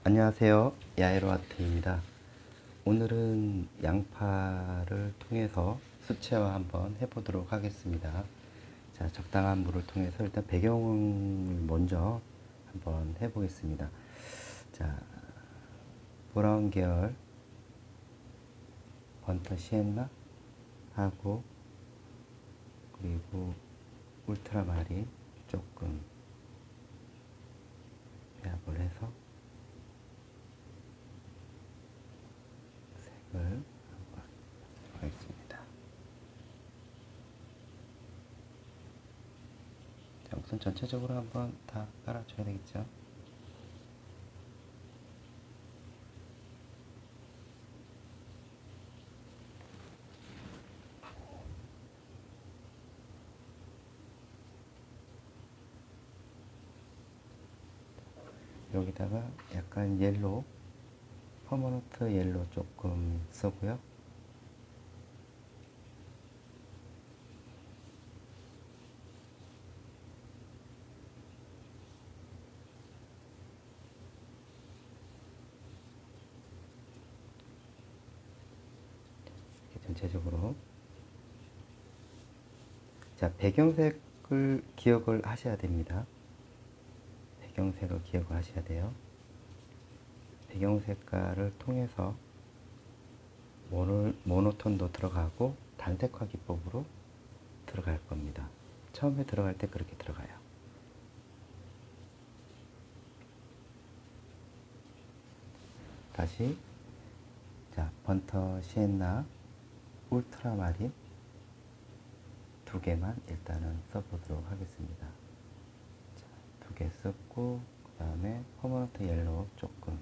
안녕하세요. 야에로아트입니다. 오늘은 양파를 통해서 수채화 한번 해보도록 하겠습니다. 자, 적당한 물을 통해서 일단 배경을 먼저 한번 해보겠습니다. 자, 브라운 계열 번터 시엔나 하고 그리고 울트라마린 조금 배합을 해서 색을 한번 하겠습니다. 자, 우선 전체적으로 한번 다 깔아줘야 되겠죠. 여기다가 약간 옐로우, 퍼머넌트 옐로우 조금 쓰고요. 전체적으로. 자, 배경색을 기억을 하셔야 됩니다. 배경색을 기억을 하셔야 돼요. 배경 색깔을 통해서 모노톤도 들어가고 단색화 기법으로 들어갈 겁니다. 처음에 들어갈 때 그렇게 들어가요. 다시, 자, 번터 시엔나 울트라마린 두 개만 일단은 써보도록 하겠습니다. 두 개 썼고, 그 다음에 퍼머넌트 옐로우 조금,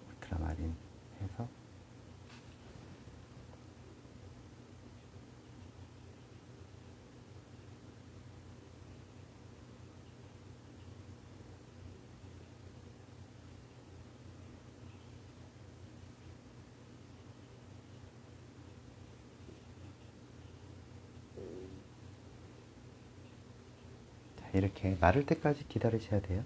울트라마린 해서 이렇게 마를 때까지 기다리셔야 돼요.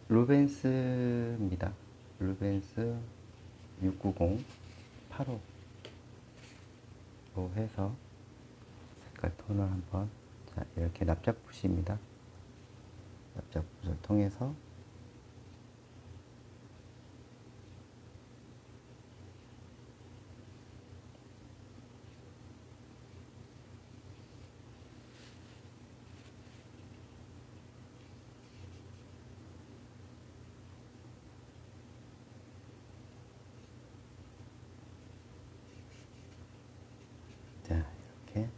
루벤스입니다. 루벤스 690 85로 해서 색깔 톤을 한번, 자, 이렇게 납작붓입니다. 납작붓을 통해서 자, 이렇게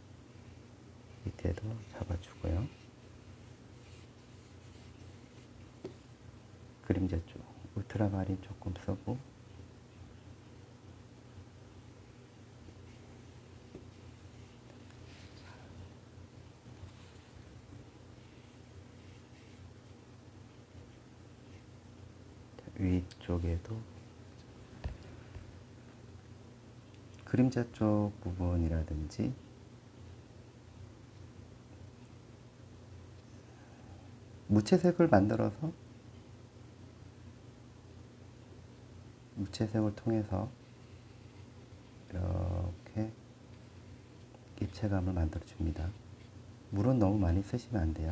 밑에도 잡아주고요. 그림자 쪽 울트라마린 조금 쓰고, 위쪽에도 그림자 쪽 부분이라든지 무채색을 만들어서 무채색을 통해서 이렇게 입체감을 만들어 줍니다. 물은 너무 많이 쓰시면 안 돼요.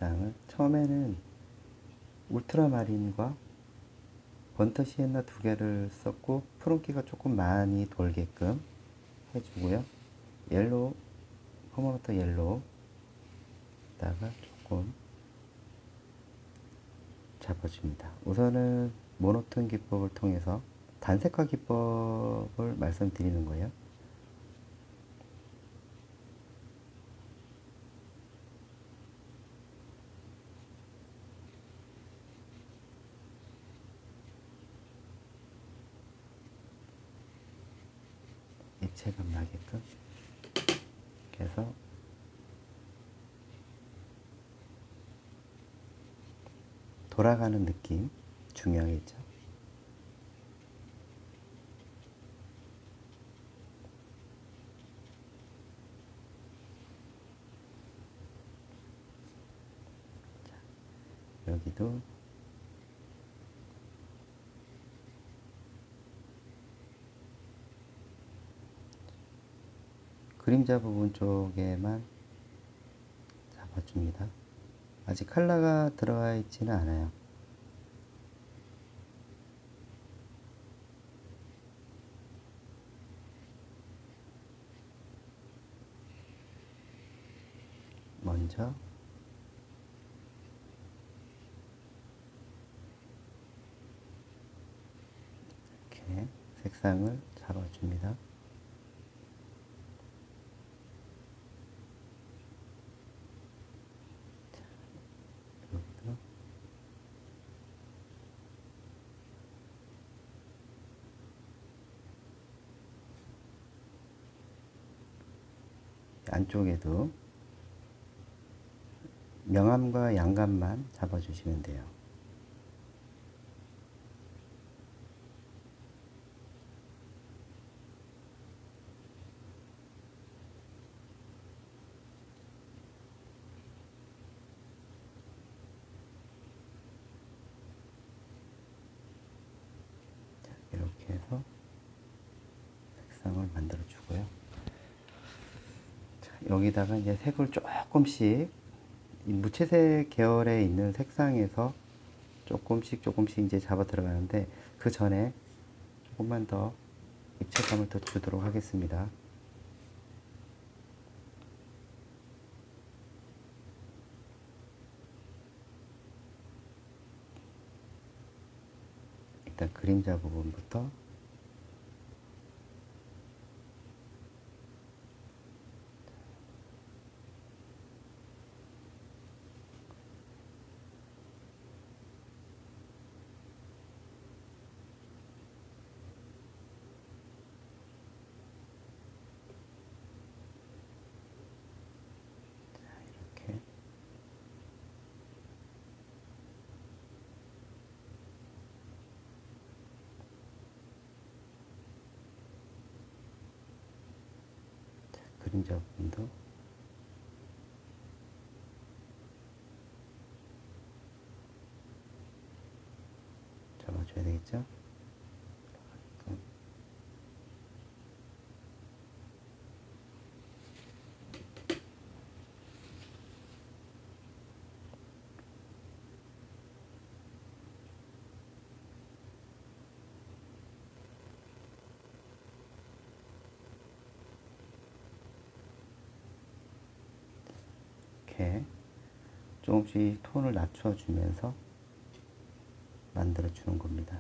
색상을 처음에는 울트라마린과 번터 시엔나 두 개를 썼고 푸른기가 조금 많이 돌게끔 해주고요. 옐로우, 퍼머넌트 옐로우 다가 조금 잡아줍니다. 우선은 모노톤 기법을 통해서 단색화 기법을 말씀드리는 거예요. 입체감 나게끔 이렇게 해서 돌아가는 느낌 중요하겠죠. 자, 여기도 그림자 부분 쪽에만 잡아줍니다. 아직 컬러가 들어가 있지는 않아요. 먼저 이렇게 색상을 잡아줍니다. 여기도 안쪽에도 명암과 양감만 잡아주시면 돼요. 자, 이렇게 해서 색상을 만들어 주고요. 자, 여기다가 이제 색을 조금씩 이 무채색 계열에 있는 색상에서 조금씩 이제 잡아 들어가는데, 그 전에 조금만 더 입체감을 더 주도록 하겠습니다. 일단 그림자 부분부터 이렇게 그림자 부분도 잡아줘야 되겠죠? 이렇게 조금씩 톤을 낮춰주면서 만들어주는 겁니다.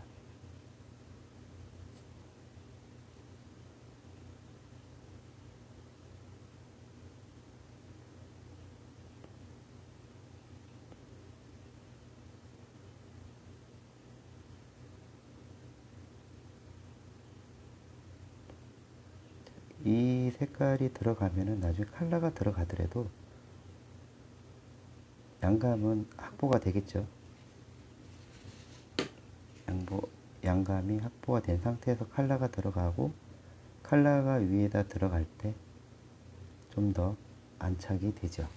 이 색깔이 들어가면은 나중에 컬러가 들어가더라도 양감은 확보가 되겠죠. 양감이 확보가 된 상태에서 컬러가 들어가고, 컬러가 위에다 들어갈 때 좀 더 안착이 되죠.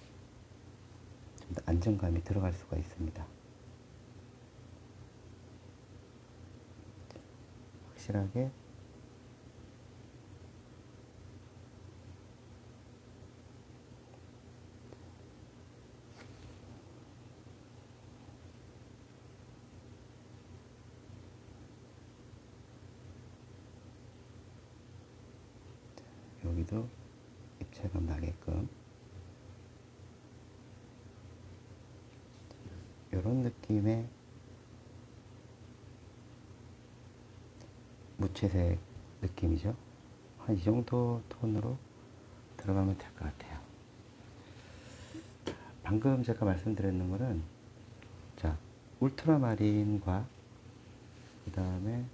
좀 더 안정감이 들어갈 수가 있습니다. 확실하게 여기도 입체감 나게끔 이런 느낌의 무채색 느낌이죠. 한 이 정도 톤으로 들어가면 될 것 같아요. 방금 제가 말씀드렸는 거는, 자, 울트라마린과 그 다음에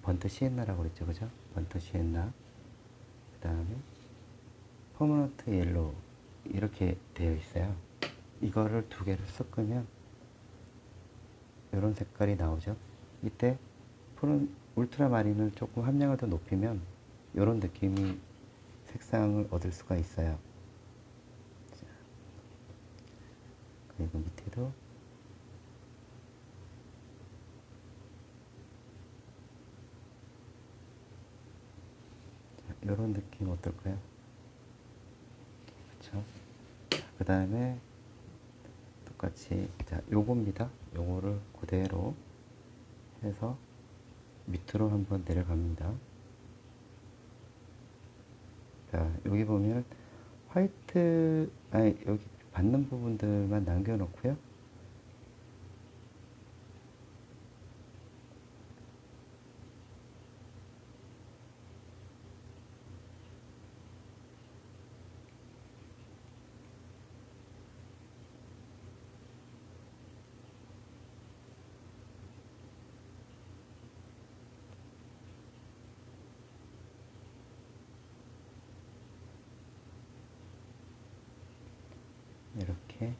번트 시엔나라고 그랬죠, 그죠? 번트 시엔나. 그 다음에 퍼머넌트 옐로우 이렇게 되어 있어요. 이거를 두 개를 섞으면 이런 색깔이 나오죠. 이때 푸른 울트라마린을 조금 함량을 더 높이면 이런 느낌이 색상을 얻을 수가 있어요. 자, 그리고 밑에도 이런 느낌 어떨까요? 그렇죠? 그 다음에 똑같이 자 요겁니다. 요거를 그대로 해서 밑으로 한번 내려갑니다. 자 여기 보면 화이트 아니 여기 받는 부분들만 남겨놓고요. 이렇게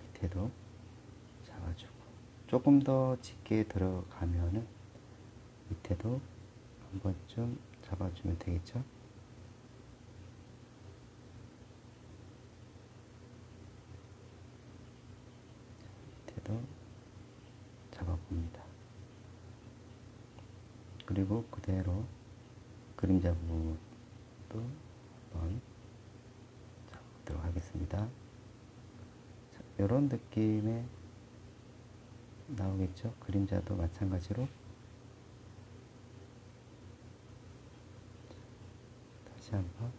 밑에도 잡아주고 조금 더 짙게 들어가면은 밑에도 한 번쯤 잡아주면 되겠죠. 밑에도 잡아봅니다. 그리고 그대로 그림자 부분도 한번 잡아보도록 하겠습니다. 이런 느낌의 나오겠죠. 그림자도 마찬가지로 다시 한번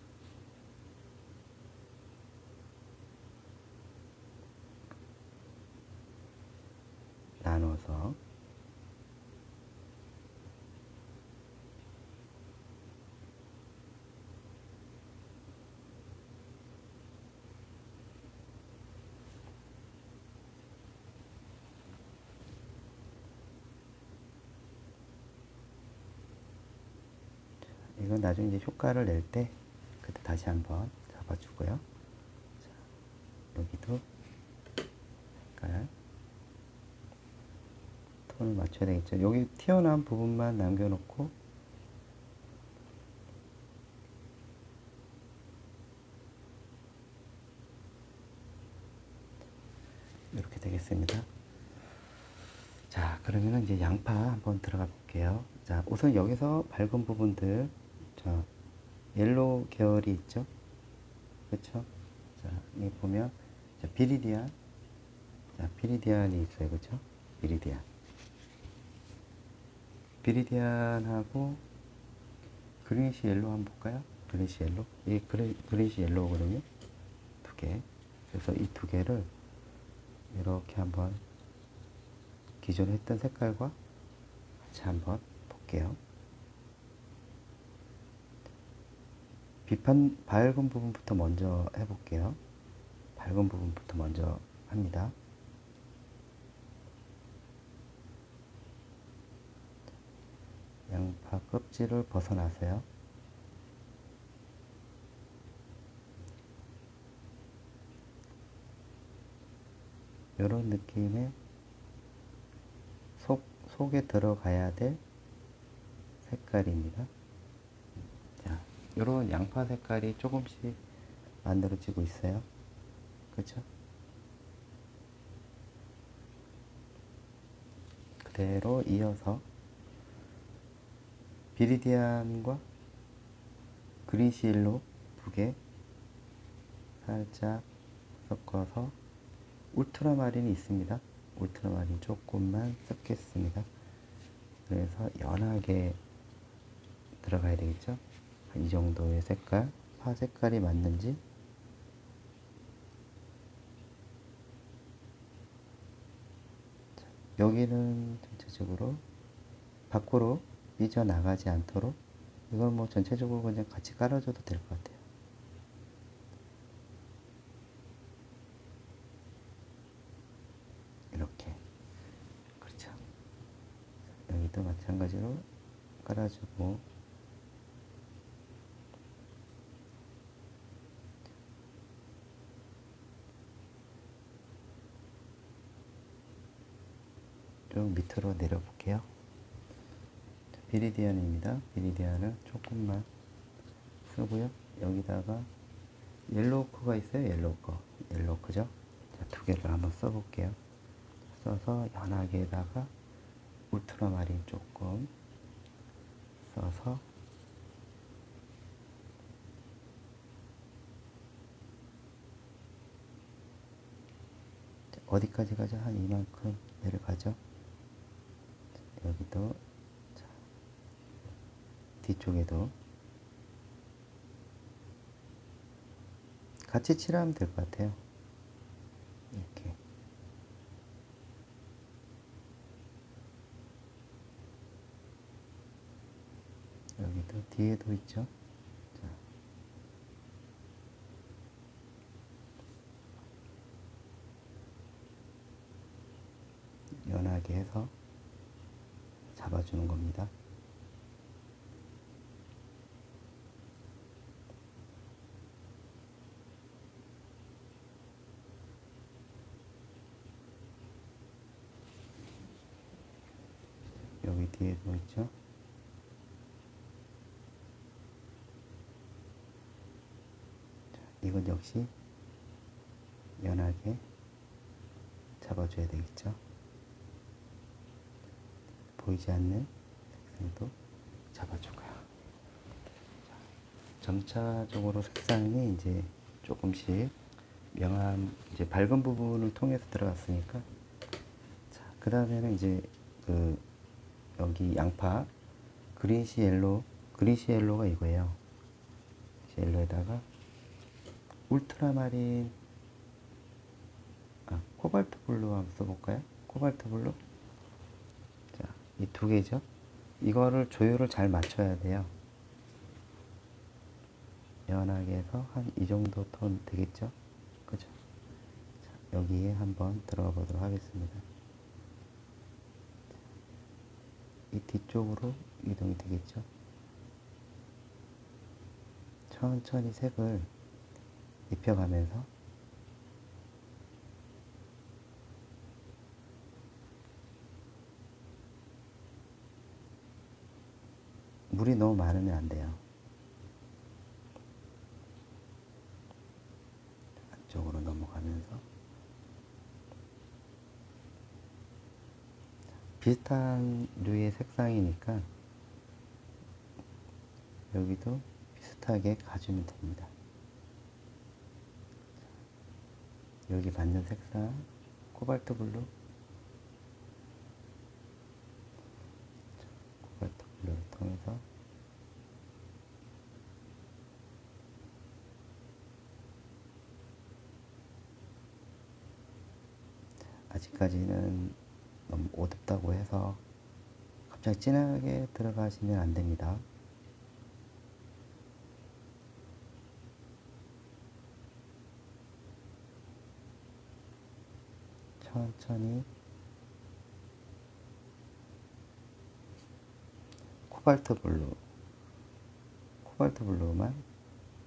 나눠서 이건 나중에 이제 효과를 낼 때 그때 다시 한번 잡아주고요. 자, 여기도 색깔 톤을 맞춰야 되겠죠. 여기 튀어나온 부분만 남겨놓고 이렇게 되겠습니다. 자, 그러면 이제 양파 한번 들어가 볼게요. 자, 우선 여기서 밝은 부분들, 자, 옐로우 계열이 있죠? 그렇죠? 자, 여기 보면, 자, 비리디안. 자, 비리디안이 있어요. 그렇죠? 비리디안. 비리디안하고 그리니시 옐로우 한번 볼까요? 그리니시 옐로우. 이 그리니시 옐로우거든요. 두 개. 그래서 이 두 개를 이렇게 한번 기존에 했던 색깔과 같이 한번 볼게요. 밝은 부분부터 먼저 해볼게요. 밝은 부분부터 먼저 합니다. 양파 껍질을 벗어나세요. 이런 느낌의 속에 들어가야 될 색깔입니다. 자, 이런 양파 색깔이 조금씩 만들어지고 있어요. 그렇죠? 그대로 이어서 비리디안과 그린시 옐로우 두 개 살짝 섞어서 울트라마린이 있습니다. 울트라마린 조금만 섞겠습니다. 그래서 연하게 들어가야 되겠죠. 이 정도의 색깔, 파 색깔이 맞는지 여기는 전체적으로 밖으로 삐져나가지 않도록 이건 뭐 전체적으로 그냥 같이 깔아줘도 될 것 같아요. 이렇게. 그렇죠. 여기도 마찬가지로 깔아주고, 좀 밑으로 내려볼게요. 비리디안입니다. 비리디안을 조금만 쓰고요. 여기다가 옐로우커가 있어요. 옐로우커죠. 자, 두 개를 한번 써볼게요. 써서 연하게다가 울트라마린 조금 써서 어디까지 가죠? 한 이만큼 내려가죠. 여기도, 자, 뒤쪽에도 같이 칠하면 될 것 같아요. 이렇게. 여기도 뒤에도 있죠. 자. 연하게 해서 잡아주는 겁니다. 여기 뒤에도 있죠. 자, 이건 역시 연하게 잡아줘야 되겠죠. 보이지 않는 색상도 잡아주고요. 점차적으로 색상이 이제 조금씩 명암, 이제 밝은 부분을 통해서 들어갔으니까, 자, 그 다음에는 이제 여기 양파, 그린시 옐로우가 이거예요. 옐로에다가 울트라마린, 코발트 블루 한번 써볼까요? 코발트 블루. 자, 이 두 개죠. 이거를 조율을 잘 맞춰야 돼요. 연하게 해서 한 이 정도 톤 되겠죠? 그죠? 자, 여기에 한번 들어가 보도록 하겠습니다. 이 뒤쪽으로 이동이 되겠죠? 천천히 색을 입혀가면서 물이 너무 많으면 안 돼요. 안쪽으로 넘어가면서 비슷한 류의 색상이니까 여기도 비슷하게 가주면 됩니다. 여기 맞는 색상, 코발트 블루, 코발트 블루를 통해서 아직까지는 너무 어둡다고 해서 갑자기 진하게 들어가시면 안 됩니다. 천천히 코발트 블루만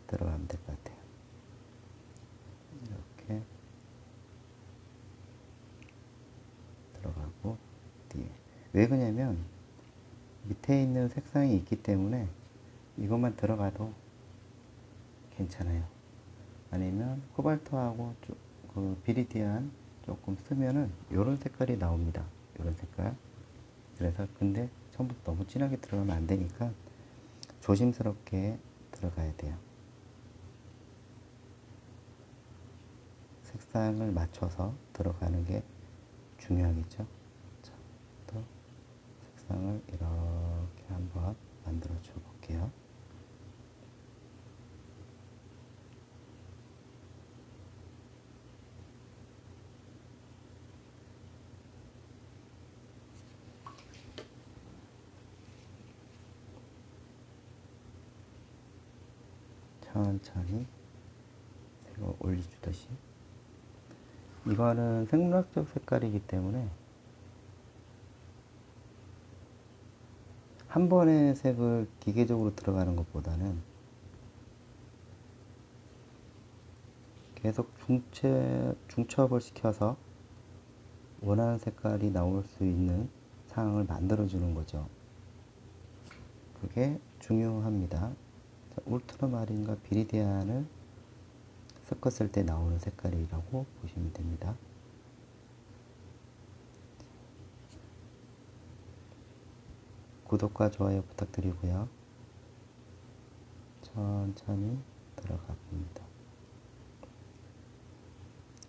들어가면 될 것 같아요. 이렇게 들어가고 뒤에. 왜 그러냐면 밑에 있는 색상이 있기 때문에 이것만 들어가도 괜찮아요. 아니면 코발트하고 그 비리디안 조금 쓰면은 요런 색깔이 나옵니다. 요런 색깔. 그래서 근데 처음부터 너무 진하게 들어가면 안 되니까 조심스럽게 들어가야 돼요. 색상을 맞춰서 들어가는 게 중요하겠죠. 자, 또 색상을 이렇게 한번 만들어 줘 볼게요. 천천히 색을 올려주듯이. 이거는 생물학적 색깔이기 때문에 한 번의 색을 기계적으로 들어가는 것보다는 계속 중첩을 시켜서 원하는 색깔이 나올 수 있는 상황을 만들어 주는 거죠. 그게 중요합니다. 자, 울트라마린과 비리디안을 섞었을 때 나오는 색깔이라고 보시면 됩니다. 구독과 좋아요 부탁드리고요. 천천히 들어가 봅니다.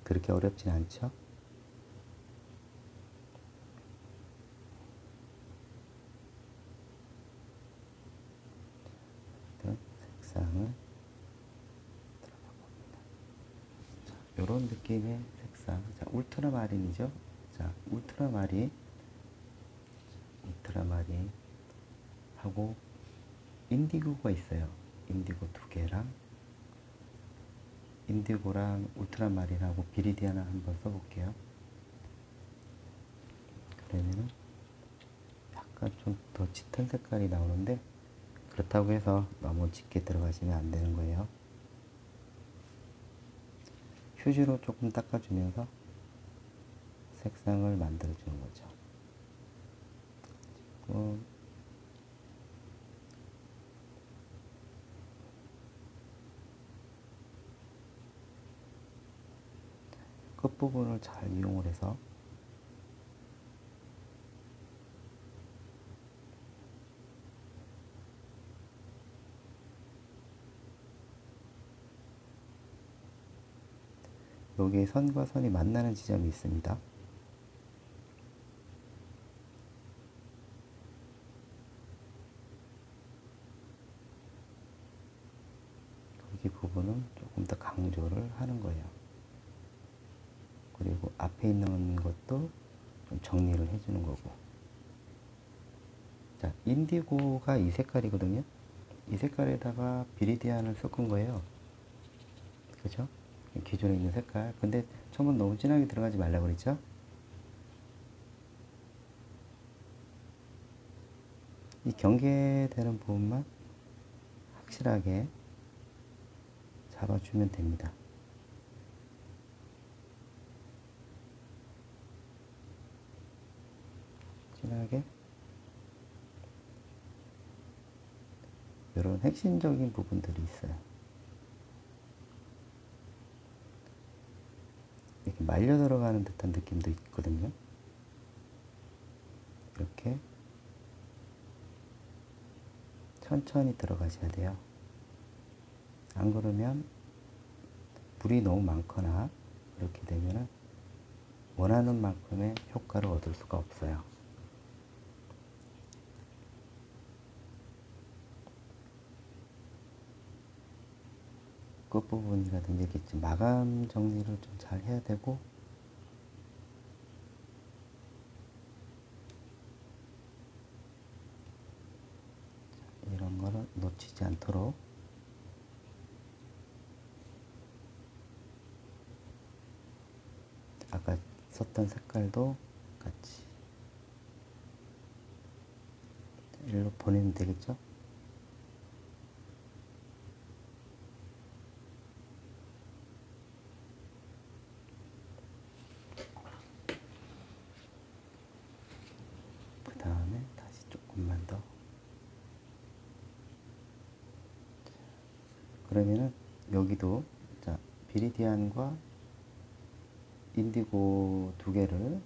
그렇게 어렵진 않죠? 색상을 들어가 봅니다. 자, 이런 느낌의 색상. 자, 울트라마린이죠? 자, 울트라마린 하고 인디고가 있어요. 인디고 두 개랑 인디고랑 울트라마린하고 비리디안을 한번 써볼게요. 그러면은 약간 좀 더 짙은 색깔이 나오는데 그렇다고 해서 너무 짙게 들어가시면 안 되는 거예요. 휴지로 조금 닦아주면서 색상을 만들어 주는 거죠. 끝부분을 잘 이용을 해서 여기에 선과 선이 만나는 지점이 있습니다. 여기 부분은 조금 더 강조를 하는 거예요. 그리고 앞에 있는 것도 좀 정리를 해주는 거고. 자, 인디고가 이 색깔이거든요. 이 색깔에다가 비리디안을 섞은 거예요. 그죠? 기존에 있는 색깔. 근데 처음은 너무 진하게 들어가지 말라고 그랬죠? 이 경계되는 부분만 확실하게 잡아주면 됩니다. 진하게 이런 핵심적인 부분들이 있어요. 이렇게 말려 들어가는 듯한 느낌도 있거든요. 이렇게 천천히 들어가셔야 돼요. 안 그러면 물이 너무 많거나 그렇게 되면 원하는 만큼의 효과를 얻을 수가 없어요. 끝부분이라든지 이렇게 마감 정리를 좀 잘 해야 되고, 이런 거를 놓치지 않도록 아까 썼던 색깔도 같이 일로 보내면 되겠죠? 그 다음에 다시 조금만 더. 그러면은 여기도 자, 비리디안과 인디고 두 개를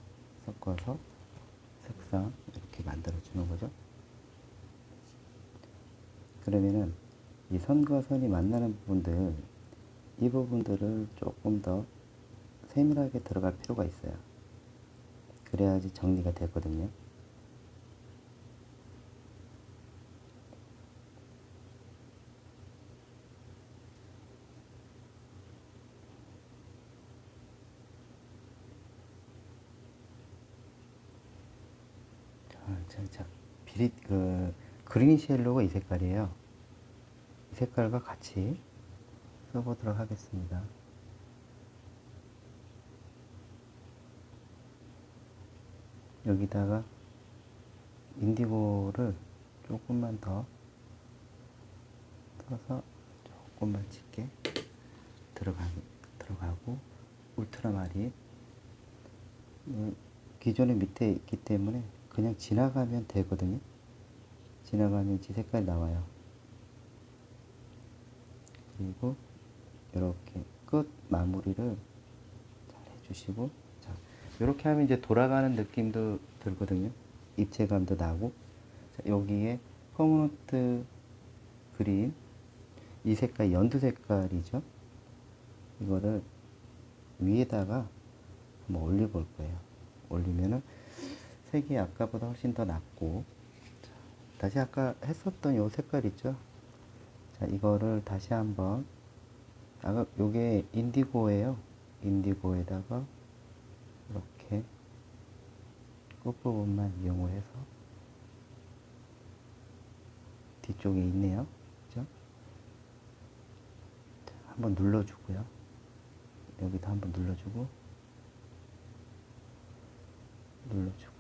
섞어서 색상 이렇게 만들어 주는 거죠. 그러면은 이 선과 선이 만나는 부분들, 이 부분들을 조금 더 세밀하게 들어갈 필요가 있어요. 그래야지 정리가 되거든요. 자, 그린 쉘로가 이 색깔이에요. 이 색깔과 같이 써보도록 하겠습니다. 여기다가 인디고를 조금만 더 떠서 조금만 짙게 들어가고, 울트라마린 기존에 밑에 있기 때문에 그냥 지나가면 되거든요. 지나가면 지 색깔이 나와요. 그리고 이렇게 끝 마무리를 잘 해주시고, 자, 이렇게 하면 이제 돌아가는 느낌도 들거든요. 입체감도 나고. 자, 여기에 퍼머넌트 그린, 이 색깔 연두 색깔이죠. 이거를 위에다가 한번 올려 볼 거예요. 올리면은 색이 아까보다 훨씬 더 낫고, 자, 다시 아까 했었던 요 색깔 있죠. 자, 이거를 다시 한번, 아까 요게 인디고예요. 인디고에다가 이렇게 끝부분만 이용을 해서, 뒤쪽에 있네요. 그죠? 자, 한번 눌러주고요. 여기도 한번 눌러주고, 눌러주고.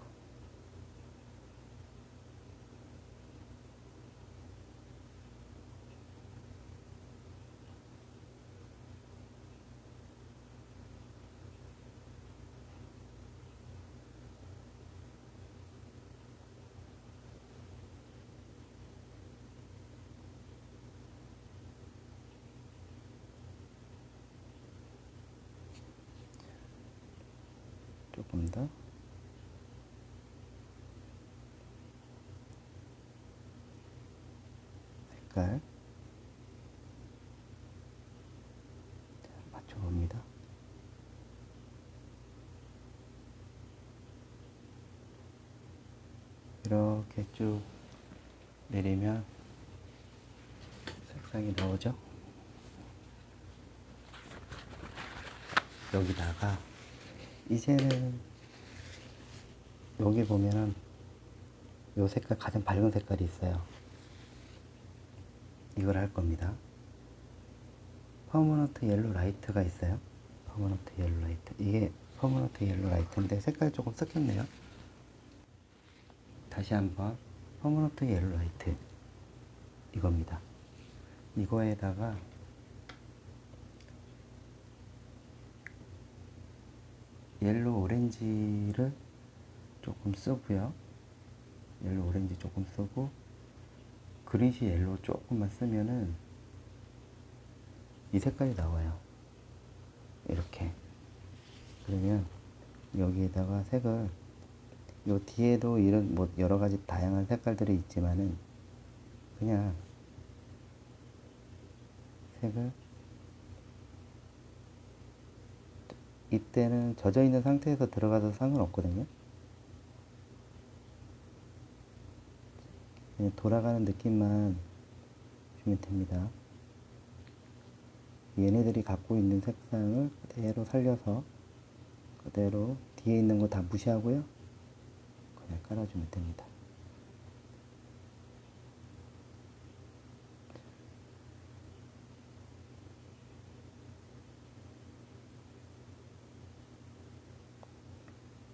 조금 더. 색깔. 자, 맞춰봅니다. 이렇게 쭉 내리면 색상이 나오죠. 여기다가 이제는 여기 보면은 요 색깔, 가장 밝은 색깔이 있어요. 이걸 할 겁니다. 퍼머넌트 옐로 라이트가 있어요. 퍼머넌트 옐로 라이트. 이게 퍼머넌트 옐로 라이트인데 색깔이 조금 섞였네요. 다시 한번 퍼머넌트 옐로 라이트, 이겁니다. 이거에다가 옐로 오렌지를 조금 쓰고요. 옐로 오렌지 조금 쓰고, 그리시 옐로 조금만 쓰면은 이 색깔이 나와요. 이렇게. 그러면 여기에다가 색을, 요 뒤에도 이런 뭐 여러 가지 다양한 색깔들이 있지만은 그냥 색을, 이때는 젖어 있는 상태에서 들어가도 상관없거든요. 그냥 돌아가는 느낌만 주면 됩니다. 얘네들이 갖고 있는 색상을 그대로 살려서, 그대로 뒤에 있는 거 다 무시하고요. 그냥 깔아주면 됩니다.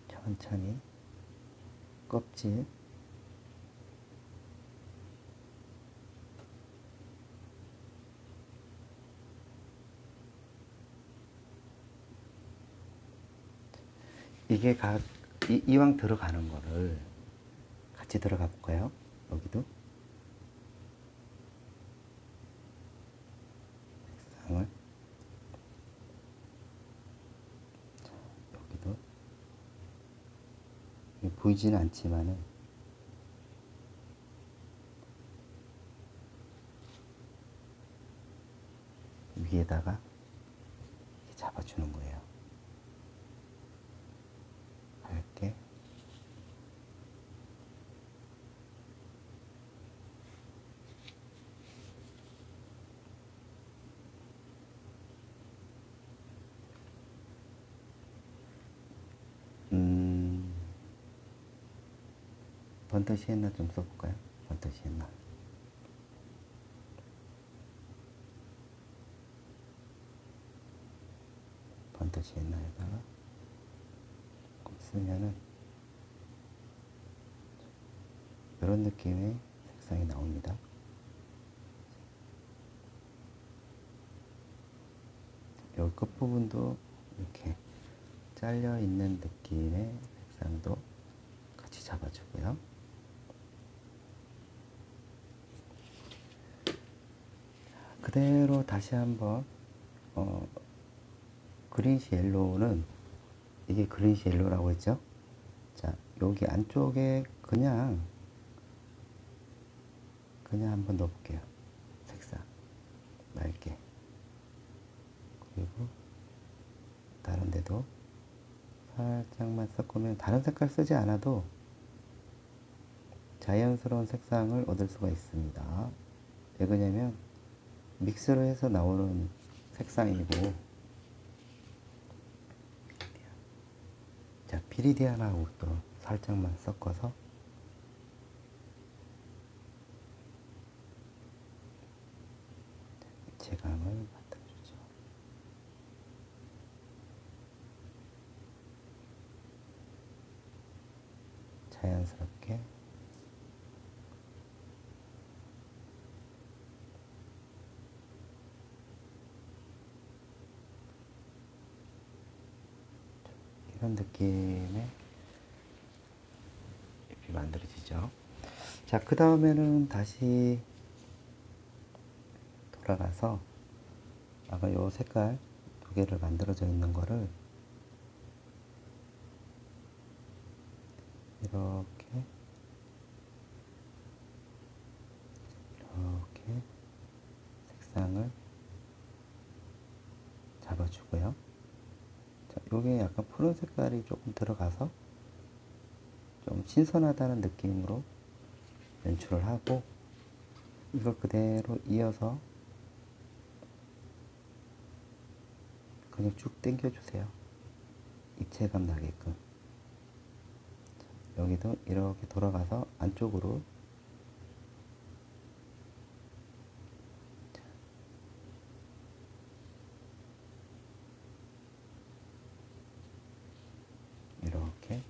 천천히 껍질, 이게 이왕 들어가는 거를 같이 들어가 볼까요? 여기도 색상을, 여기도 보이지는 않지만은 위에다가 이렇게 잡아주는 거예요. 밝게. 번트 시엔나 좀 써볼까요? 번트 시엔나. 번트 시엔나에다가 조금 쓰면은 이런 느낌의 색상이 나옵니다. 여기 끝부분도 이렇게 잘려 있는 느낌의 색상도 같이 잡아주고요. 그대로 다시 한번 그린시 옐로우는 이게 그린시 옐로우라고 했죠. 자, 여기 안쪽에 그냥 한번 넣어볼게요. 색상 맑게. 그리고 다른 데도 살짝만 섞으면 다른 색깔 쓰지 않아도 자연스러운 색상을 얻을 수가 있습니다. 왜 그러냐면 믹스를 해서 나오는 색상이고, 자, 비리디안하고 또 살짝만 섞어서 입체감을 만들어주죠. 자연스럽게 이런 느낌의 잎이 만들어지죠. 자, 그 다음에는 다시 돌아가서 아까 요 색깔 두 개를 만들어져 있는 거를 이렇게 색상을 잡아주고요. 자, 요게 약간 푸른 색깔이 조금 들어가서 좀 신선하다는 느낌으로 연출을 하고, 이걸 그대로 이어서 그냥 쭉 당겨주세요. 입체감 나게끔. 여기도 이렇게 돌아가서 안쪽으로 이렇게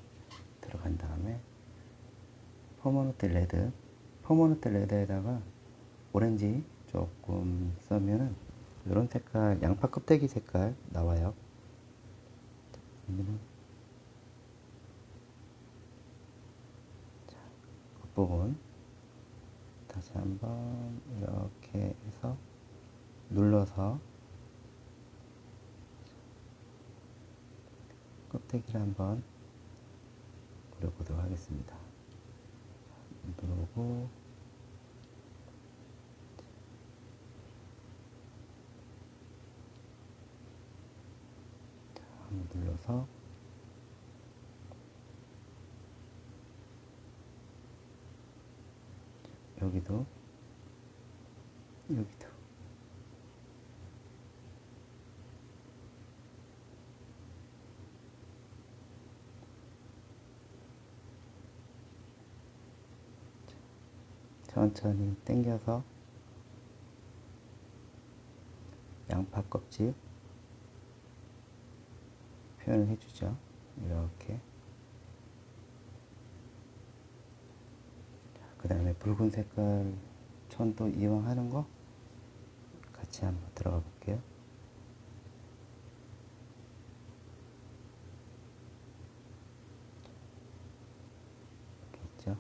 들어간 다음에 퍼머넌트 레드에다가 오렌지 조금 써면은 이런 색깔, 양파 껍데기 색깔 나와요. 자, 끝부분 다시 한번 이렇게 해서 눌러서 껍데기를 한번 그려보도록 하겠습니다. 누르고 한번 눌러서 여기도 천천히 당겨서 양파 껍질 표현을 해주죠. 이렇게. 그 다음에 붉은 색깔 천도 이왕 하는 거 같이 한번 들어가 볼게요. 이렇게 있죠.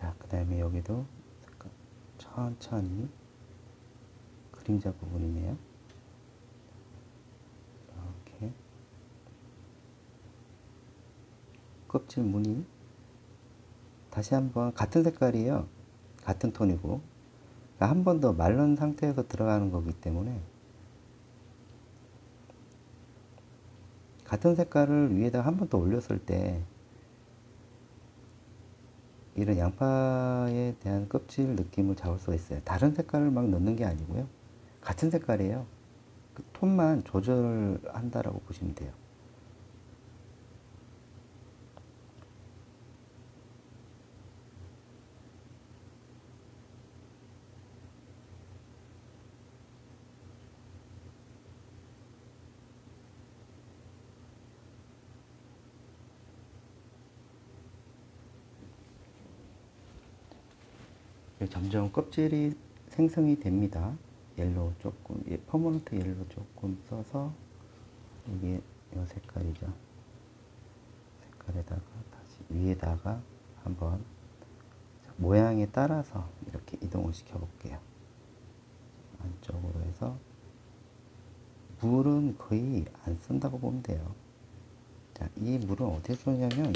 자, 그 다음에 여기도 천천히 그림자 부분이네요. 이렇게 껍질 무늬 다시 한번 같은 색깔이에요. 같은 톤이고 한 번 더 마른 상태에서 들어가는 거기 때문에 같은 색깔을 위에다 한 번 더 올렸을 때 이런 양파에 대한 껍질 느낌을 잡을 수가 있어요. 다른 색깔을 막 넣는 게 아니고요. 같은 색깔이에요. 그 톤만 조절한다라고 보시면 돼요. 점점 껍질이 생성이 됩니다. 옐로우 조금, 퍼머넌트 옐로우 조금 써서 이게 이 색깔이죠. 색깔에다가 다시 위에다가 한번 모양에 따라서 이렇게 이동을 시켜 볼게요. 안쪽으로 해서 물은 거의 안 쓴다고 보면 돼요. 자, 이 물은 어디에 쏘냐면,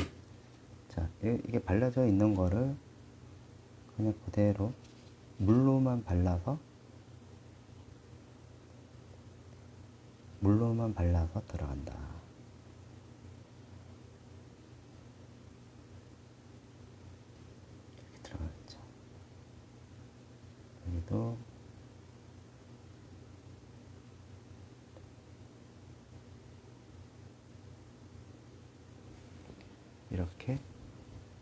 자, 이게 발라져 있는 거를 그냥 그대로 물로만 발라서 들어간다. 이렇게 들어가겠죠. 여기도 이렇게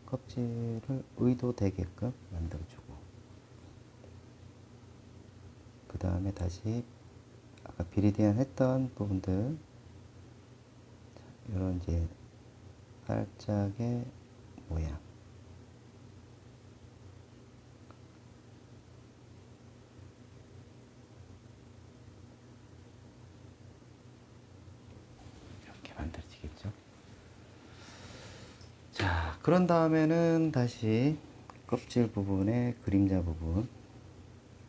껍질을 의도되게끔 만들어주고, 그 다음에 다시 아까 비리디안 했던 부분들, 이런 이제 살짝의 모양, 이렇게 만들어지겠죠. 자, 그런 다음에는 다시 껍질 부분에 그림자 부분,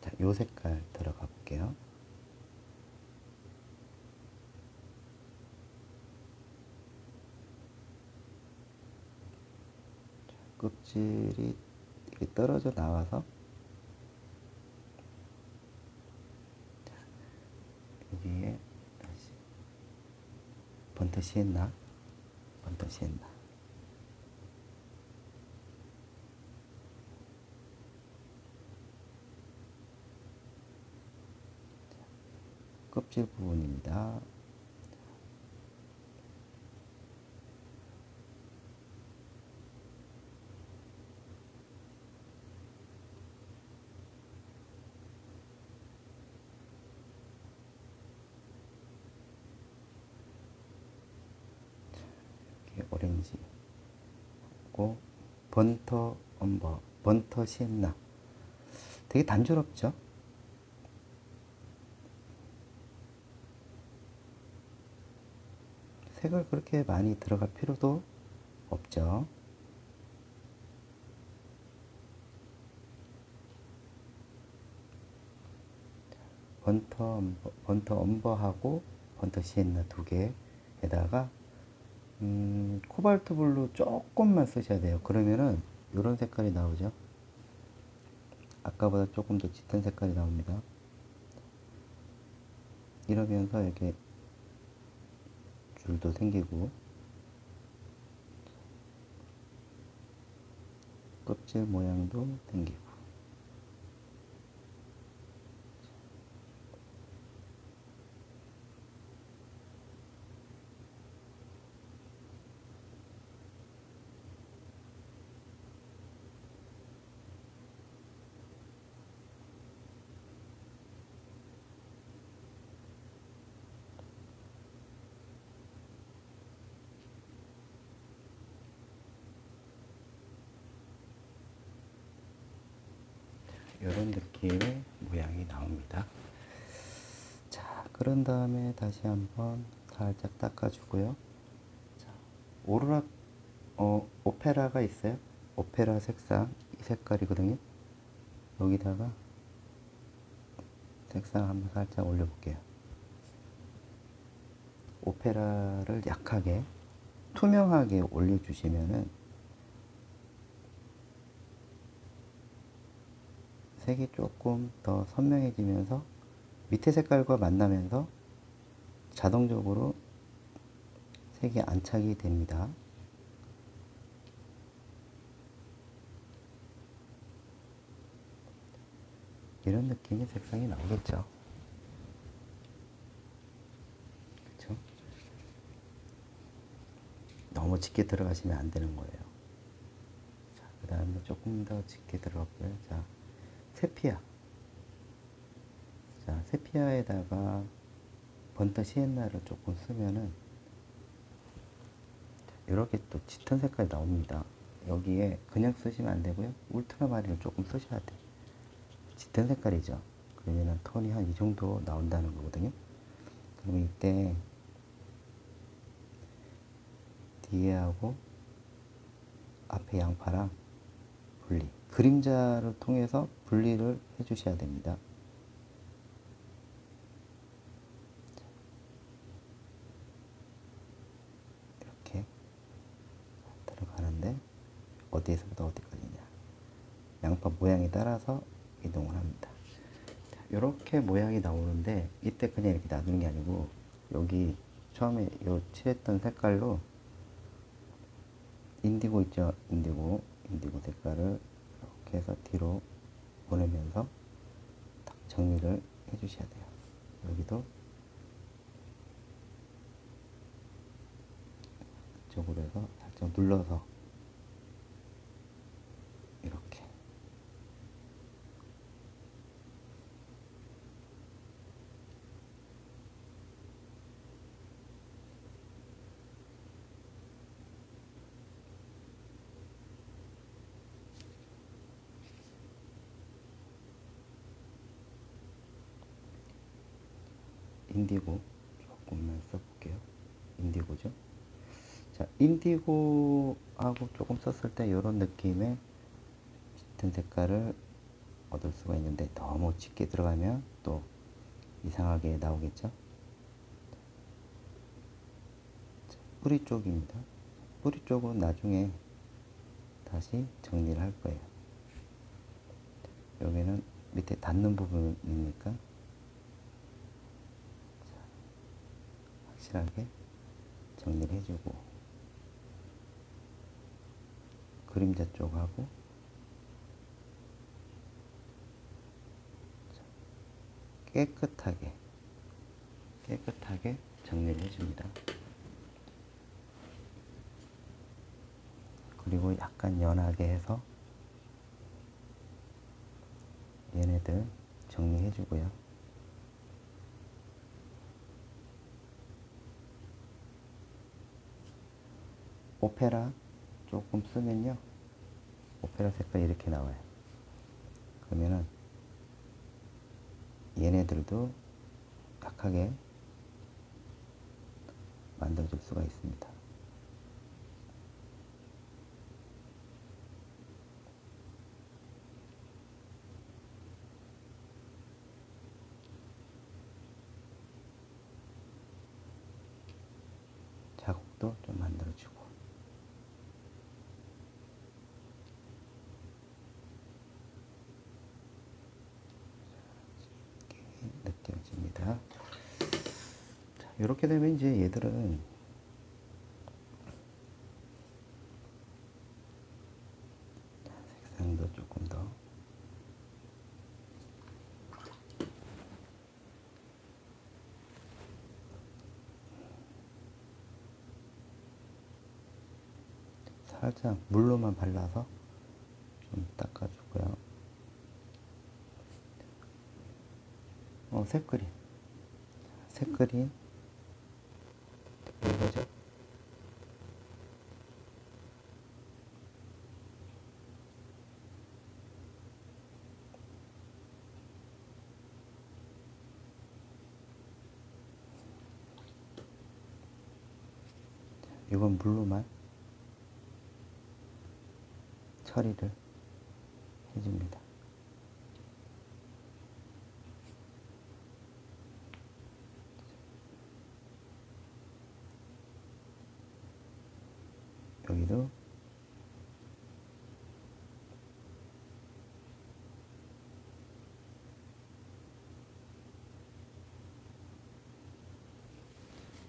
자, 요 색깔 들어가 볼게요. 껍질이 이렇게 떨어져 나와서, 자, 여기에 다시 번터 시엔나, 껍질 부분입니다. 이렇게 오렌지 하고, 번터 시엔나. 되게 단조롭죠? 색을 그렇게 많이 들어갈 필요도 없죠. 번터 엄버하고 번터 시엔나 두 개에다가 코발트 블루 조금만 쓰셔야 돼요. 그러면은 이런 색깔이 나오죠. 아까보다 조금 더 짙은 색깔이 나옵니다. 이러면서 이렇게 줄도 생기고, 껍질 모양도 생기고. 이런 느낌의 모양이 나옵니다. 자, 그런 다음에 다시 한번 살짝 닦아주고요. 자, 오페라가 있어요. 오페라 색상, 이 색깔이거든요. 여기다가 색상 한번 살짝 올려볼게요. 오페라를 약하게, 투명하게 올려주시면은 색이 조금 더 선명해지면서 밑에 색깔과 만나면서 자동적으로 색이 안착이 됩니다. 이런 느낌의 색상이 나오겠죠. 그렇죠? 너무 짙게 들어가시면 안 되는 거예요. 자, 그 다음에 조금 더 짙게 들어갔고요. 자, 세피아. 자, 세피아에다가 번터 시엔나를 조금 쓰면은 이렇게 또 짙은 색깔이 나옵니다. 여기에 그냥 쓰시면 안 되고요. 울트라마린을 조금 쓰셔야 돼요. 짙은 색깔이죠. 그러면 톤이 한 이 정도 나온다는 거거든요. 그러면 이때 뒤에하고 앞에 양파랑 분리, 그림자를 통해서 분리를 해 주셔야 됩니다. 이렇게 들어가는데 어디에서부터 어디까지냐, 양파 모양에 따라서 이동을 합니다. 이렇게 모양이 나오는데 이때 그냥 이렇게 놔두는 게 아니고 여기 처음에 요 칠했던 색깔로 인디고 있죠. 인디고 색깔을 이렇게 해서 뒤로 보내면서 딱 정리를 해 주셔야 돼요. 여기도 이쪽으로 해서 살짝 눌러서 이렇게 인디고 조금만 써볼게요. 인디고죠. 자, 인디고하고 조금 썼을 때 이런 느낌의 짙은 색깔을 얻을 수가 있는데 너무 짙게 들어가면 또 이상하게 나오겠죠. 자, 뿌리 쪽입니다. 뿌리 쪽은 나중에 다시 정리를 할 거예요. 여기는 밑에 닿는 부분이니까 확실하게 정리를 해주고, 그림자 쪽하고 깨끗하게 정리를 해줍니다. 그리고 약간 연하게 해서 얘네들 정리해주고요. 오페라 조금 쓰면요, 오페라 색깔이 이렇게 나와요. 그러면은 얘네들도 약하게 만들어줄 수가 있습니다. 자국도 좀 만들어주고, 이렇게 느껴집니다. 자, 이렇게 되면 이제 얘들은 색상도 조금 더 살짝 물로만 발라서 좀 닦아주고요. 색그린 이거죠. 이건 물로만 처리를 해줍니다. 여기도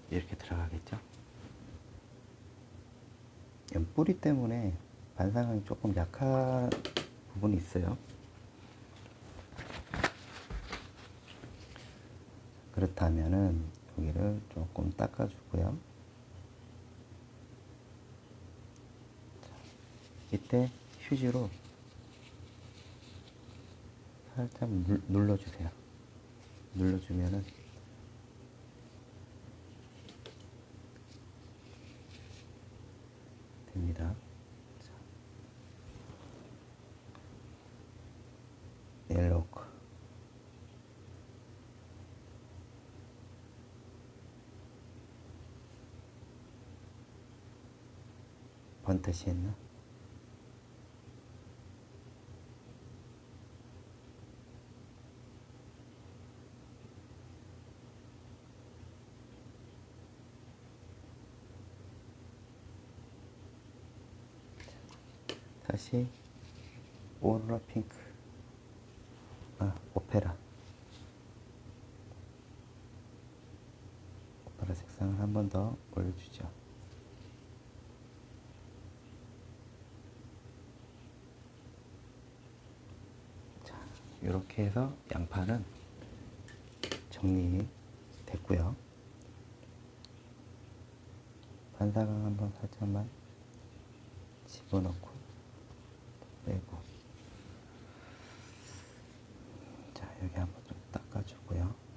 이렇게 들어가겠죠. 뿌리 때문에 반사광이 조금 약한 부분이 있어요. 그렇다면은 여기를 조금 닦아주고요. 이때 휴지로 살짝 눌러주세요. 눌러주면은 됩니다. 옐로우 번트 시엔나. 다시 오로라 핑크, 오페라 색상을 한 번 더 올려주죠. 자, 이렇게 해서 양파는 정리됐고요. 반사광 한번 살짝만 집어넣고 빼고, 자, 여기 한번 좀 닦아주고요.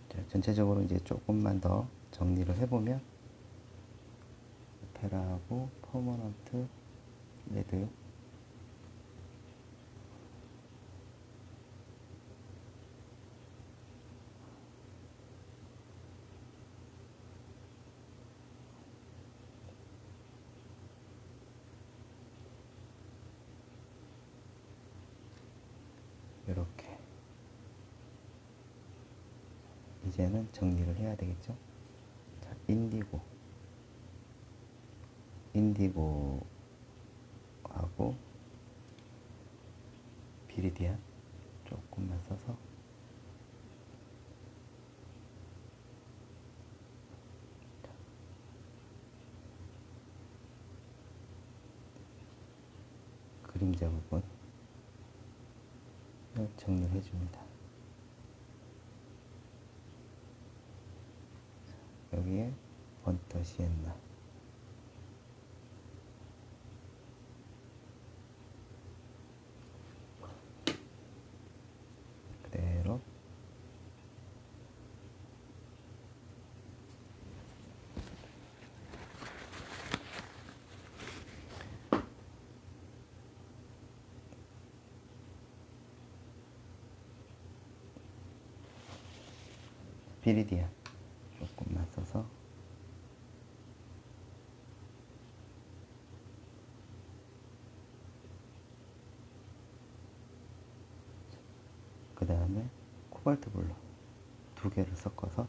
자, 전체적으로 이제 조금만 더 정리를 해보면 오페라하고 퍼머넌트 레드, 이렇게 이제는 정리를 해야 되겠죠. 자, 인디고하고 비리디안 조금만 써서, 그림자 부분 정리를 해줍니다. 여기에 번터 시엔나, 그대로 비리디안 조금만 써서, 그 다음에 코발트 블루 2개를 섞어서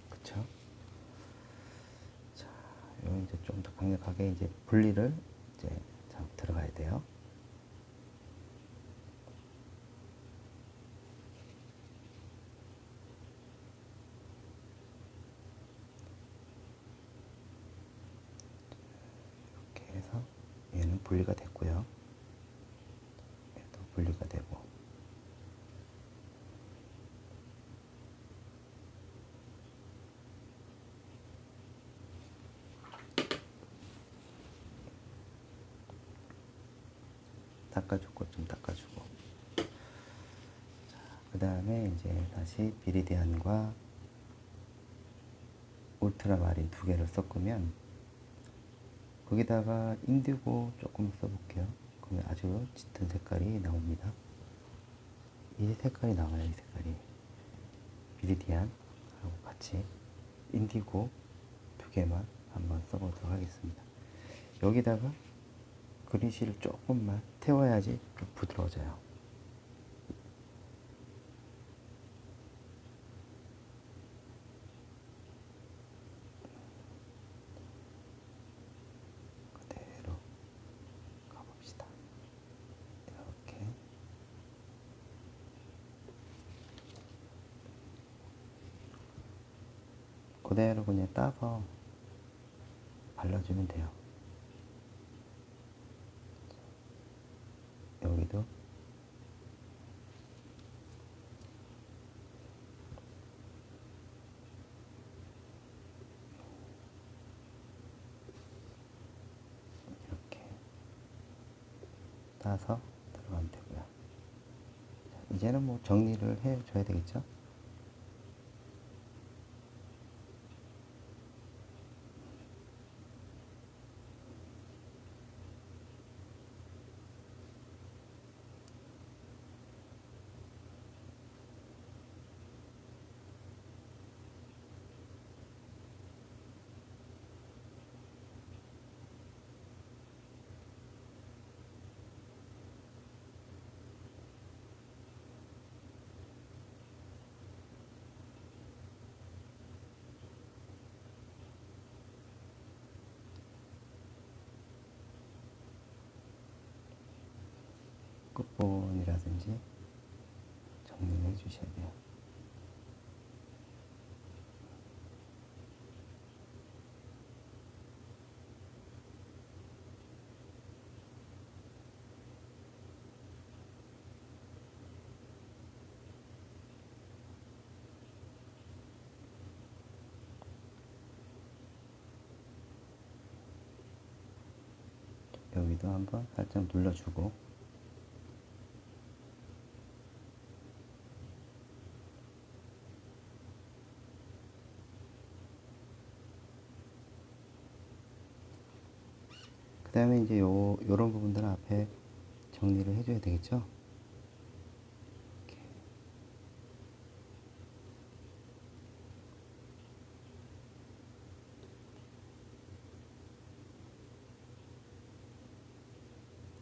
그쵸? 자, 요 이제 좀 더 강력하게 이제 분리를 이제 들어가야 돼요. 이렇게 해서 얘는 분리가 됐고요. 얘도 분리가 되고, 닦아주고 좀 닦아주고. 그 다음에 이제 다시 비리디안과 울트라마린 2개를 섞으면, 거기다가 인디고 조금 써볼게요. 그러면 아주 짙은 색깔이 나옵니다. 이 색깔이 나와요. 이 색깔이 비리디안하고 같이 인디고 2개만 한번 써보도록 하겠습니다. 여기다가 그린실을 조금만 태워야지 좀 부드러워져요. 그대로 가봅시다. 그대로 그냥 따서 발라주면 돼요. 여기도 이렇게 따서 들어가면 되고요. 이제는 뭐 정리를 해 줘야 되겠죠. 끝부분이라든지 정리를 해 주셔야 돼요. 여기도 한번 살짝 눌러주고 그 다음에 이제 요런 부분들은 앞에 정리를 해줘야 되겠죠. 이렇게.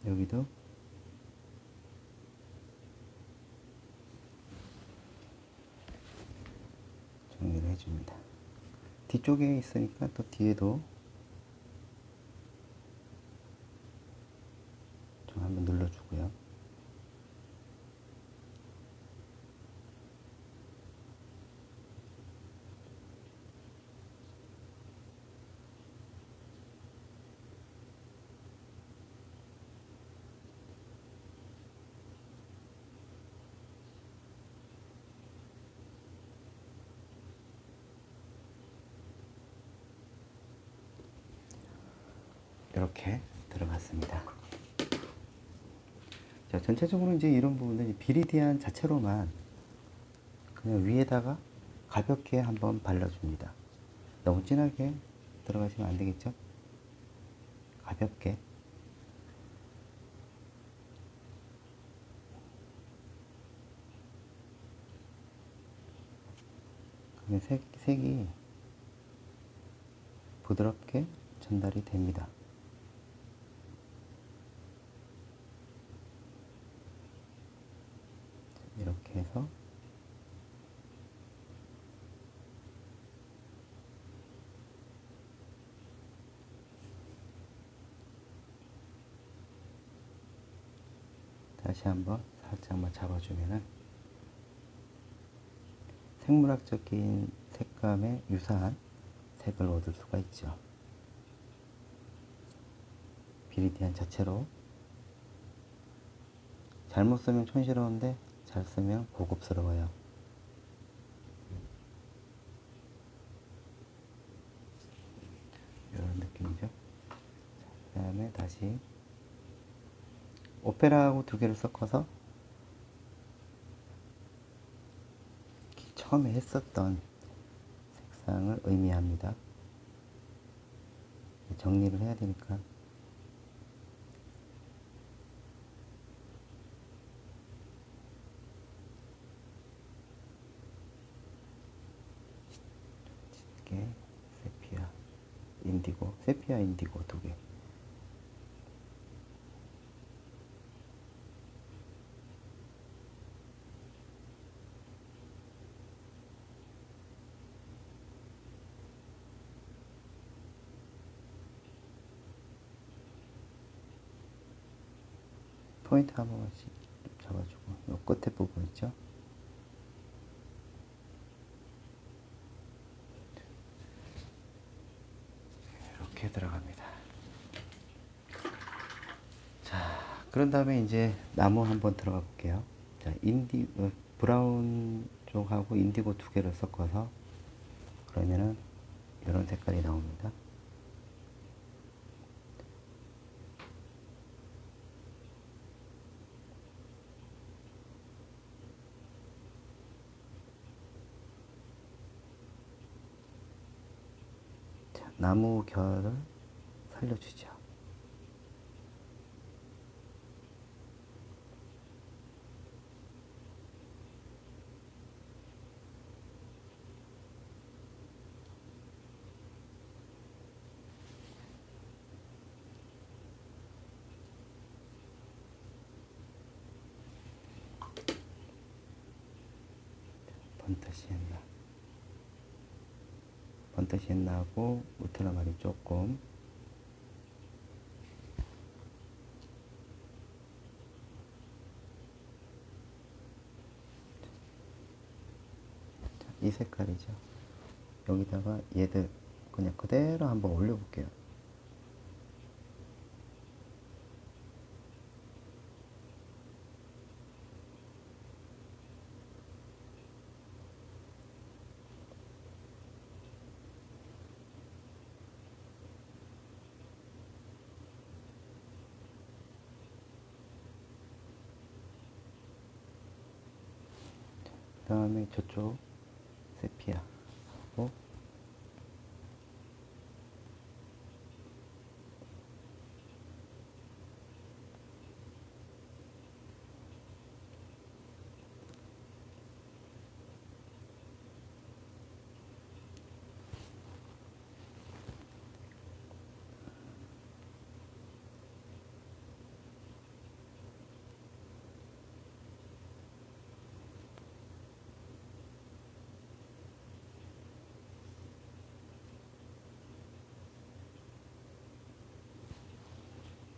여기도 정리를 해줍니다. 뒤쪽에 있으니까 또 뒤에도 좀 한번 눌러주고요. 이렇게 들어갔습니다. 자, 전체적으로 이제 이런 부분은 비리디안 자체로만 그냥 위에다가 가볍게 한번 발라줍니다. 너무 진하게 들어가시면 안 되겠죠? 가볍게. 그러면 색이 부드럽게 전달이 됩니다. 이렇게 해서 다시 한번 살짝만 잡아주면은 생물학적인 색감에 유사한 색을 얻을 수가 있죠. 비리디안 자체로 잘못 쓰면 촌스러운데 잘 쓰면 고급스러워요. 이런 느낌이죠. 그 다음에 다시 오페라하고 두 개를 섞어서 처음에 했었던 색상을 의미합니다. 정리를 해야 되니까 짙게 세피아 인디고, 세피아 인디고 두 개. 포인트 한 번씩 잡아주고, 요 끝에 부분 있죠? 들어갑니다. 자, 그런 다음에 이제 나무 한번 들어가 볼게요. 자, 브라운 쪽하고 인디고 두 개를 섞어서 그러면은 이런 색깔이 나옵니다. 자, 나무 결을 살려주죠. 번듯이 나고 우트라마린 조금. 자, 이 색깔이죠. 여기다가 얘들 그냥 그대로 한번 올려볼게요. 그 다음에 저쪽 세피아 하고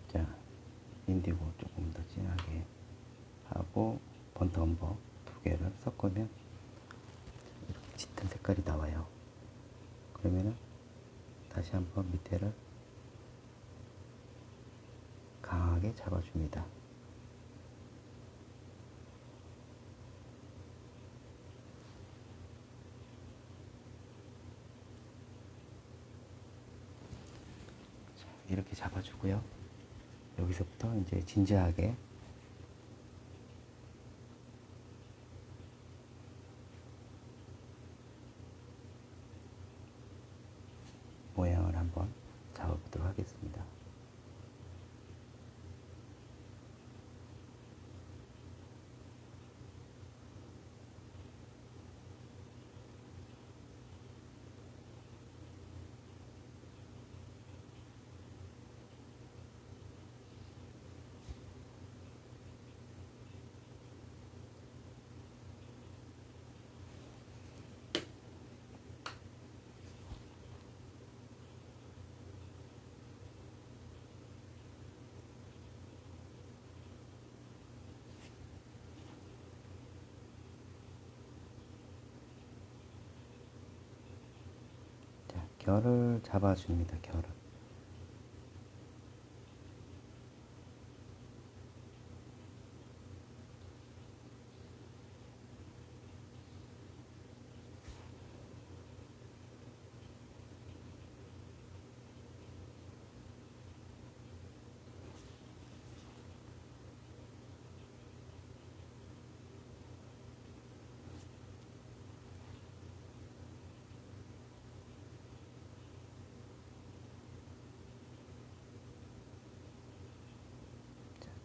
자, 인디고 조금 더 진하게 하고 번트 엄버 두 개를 섞으면 이렇게 짙은 색깔이 나와요. 그러면은 다시 한번 밑에를 강하게 잡아줍니다. 이렇게 잡아주고요. 여기서부터 이제 진지하게 모양을 한번 잡아보도록 하겠습니다. 자, 결을 잡아줍니다. 결을.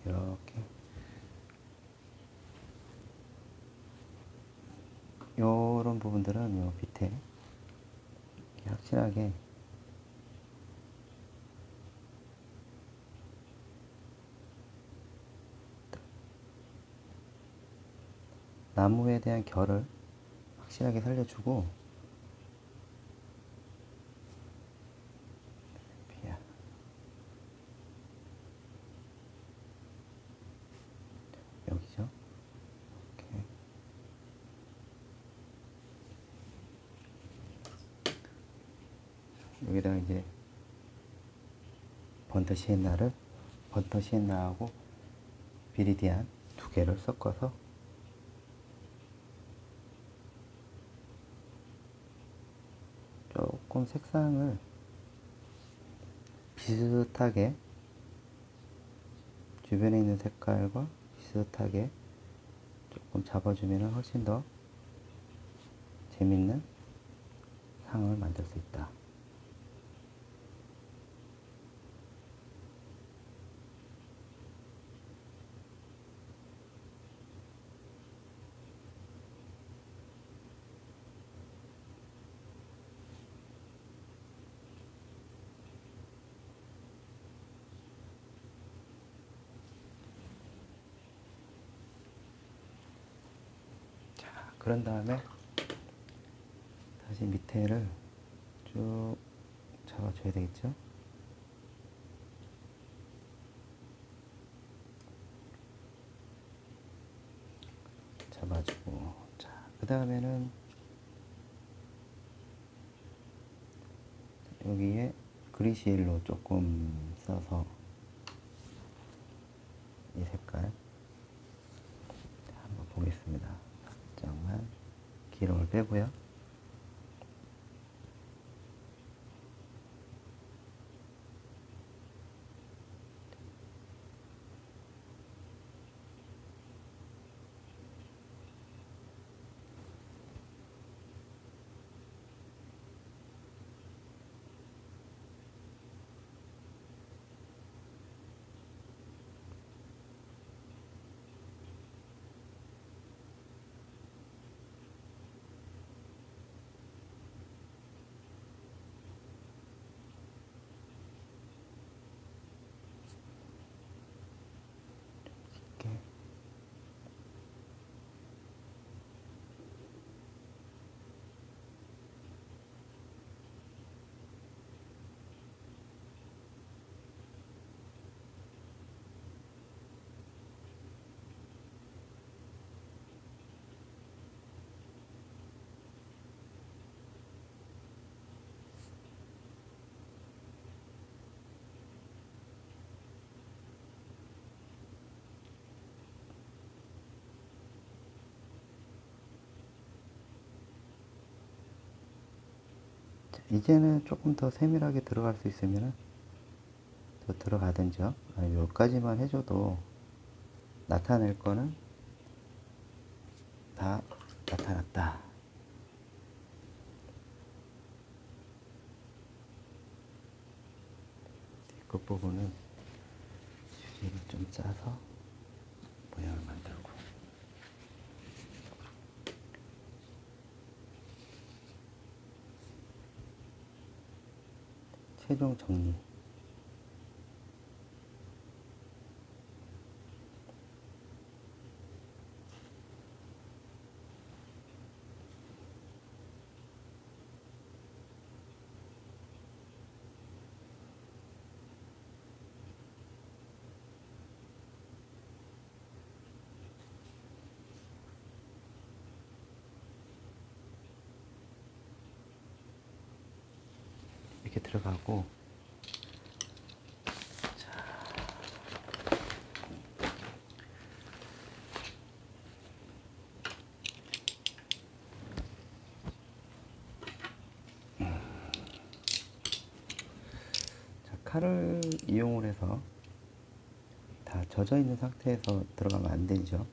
이렇게 요런 부분들은 요 밑에 이렇게 확실하게 나무에 대한 결을 확실하게 살려주고 여기죠. 이렇게 여기다가 이제 번터 시엔나하고 비리디안 두 개를 섞어서 조금 색상을 비슷하게, 주변에 있는 색깔과 비슷하게 조금 잡아주면 훨씬 더 재밌는 상을 만들 수 있다. 그런 다음에 다시 밑에를 쭉 잡아줘야 되겠죠. 잡아주고, 자, 그 다음에는 여기에 그리시엘로 조금 써서 이 색깔 한번 보겠습니다. 살짝만 기름을 빼고요. 이렇게 이제는 조금 더 세밀하게 들어갈 수 있으면 더 들어가든죠. 여기까지만 해줘도 나타낼 거는 다 나타났다. 끝부분은 휴지를 좀 짜서 모양을 만들고, 최종 정리. 이렇게 들어가고, 자, 칼을 이용을 해서 다 젖어 있는 상태에서 들어가면 안 되죠.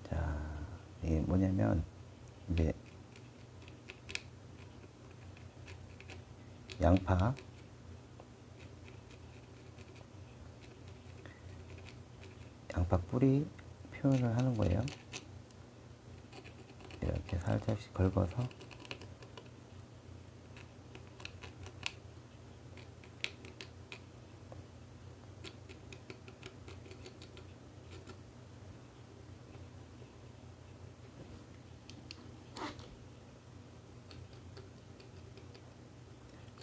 자, 이게 뭐냐면 이제 양파, 양파 뿌리 표현을 하는 거예요. 이렇게 살짝씩 긁어서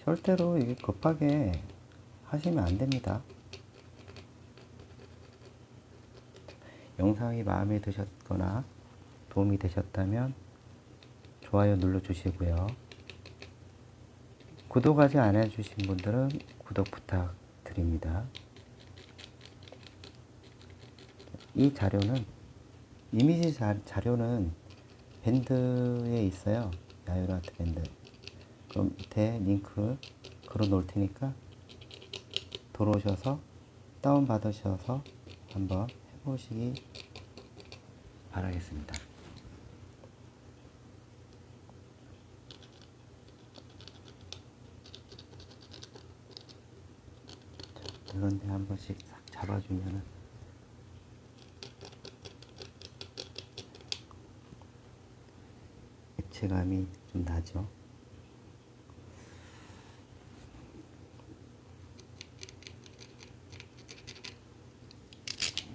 절대로 이게 급하게 하시면 안 됩니다. 영상이 마음에 드셨거나 도움이 되셨다면 좋아요 눌러주시고요. 구독 아직 안 해주신 분들은 구독 부탁드립니다. 이 자료는 이미지 자료는 밴드에 있어요. 야유로 아트 밴드. 그럼 밑에 링크 걸어 놓을 테니까 들어오셔서 다운 받으셔서 한번 해보시기 바라겠습니다. 이런데 한 번씩 싹 잡아주면은 입체감이 좀 나죠.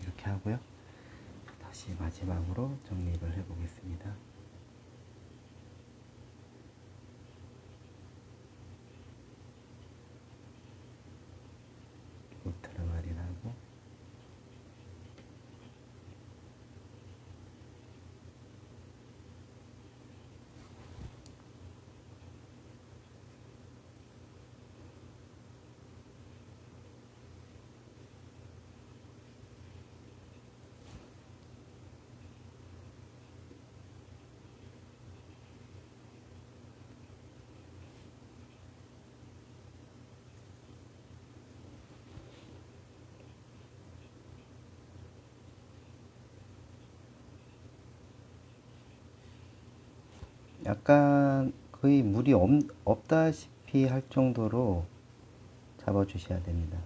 이렇게 하고요. 다시 마지막으로 정리를 해 보겠습니다. 울트라마린하고 약간 거의 물이 없다시피 할 정도로 잡아 주셔야 됩니다.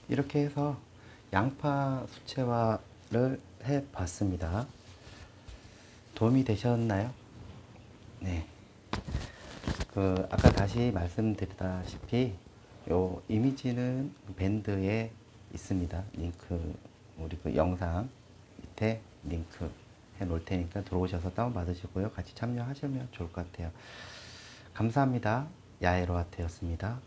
이렇게 해서 양파 수채화를 해 봤습니다. 도움이 되셨나요? 네. 아까 다시 말씀드렸다시피 요 이미지는 밴드에 있습니다. 링크, 우리 영상 밑에 링크 해 놓을 테니까 들어오셔서 다운 받으시고요. 같이 참여하시면 좋을 것 같아요. 감사합니다. 야에로 아트였습니다.